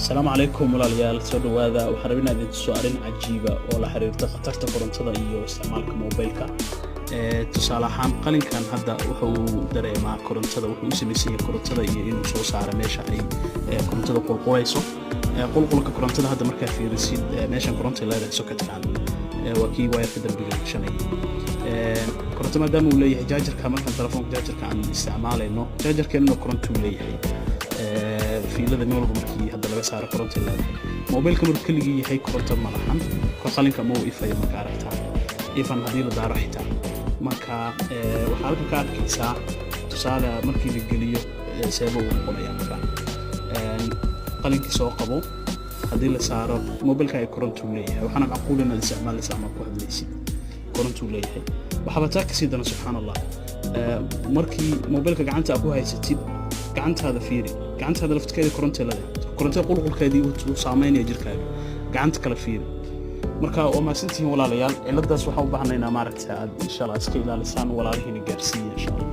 السلام عليكم walaalyaal soo dhawaada waxaan rabaa inaad idin soo arin cajiiba oo la xiriirta khatarta korontada iyo isticmaalka mobilka tusaale ahaan qalinkan hadda wuxuu dareemaa korontada wuxuu u sameeyay korontada iyo inuu soo saaro meesha ay korontada qulqulayso qulqulka korontada hadda markaa fiirisid meeshan korontada leedahay socketkan waa kii wire dambiga shanay koronto maadaama uu leeyahay jaajarka marka telefoonka jaajarka aan isticmaalayno jaajarkeena koronto uu leeyahay fiilada meel walba markii hadda laga saaro koronto leedahay mobilka markuu kaligii yahay koronto ma lahan qalinka ma uu ifayo marka aragtaa ifan hadii la daaro xitaa marka waxa halka ka arkaysaa tusaale markii la geliyo seebo uu noqonaya marka qalinka soo qabo hadii la saaro mobilka ay koronto leeyahay waxaan aqoonina isticmaalisa ama ku hadlaysid koronto leeyahay waxba taa ka sii dana subhanallah markii mobilka gacanta ku haysatid gacantaada fiiri gacantaada lafteeda koronto qulqulkeedii uu saameynaya jirkaaga gacanta kala fiiri marka oo ma santiin walaalayaal ciladaas waxa u baahnaynaa maaragtay aad insha Allah iska ilaalisaan walaalihiina gaarsiiyo insha Allah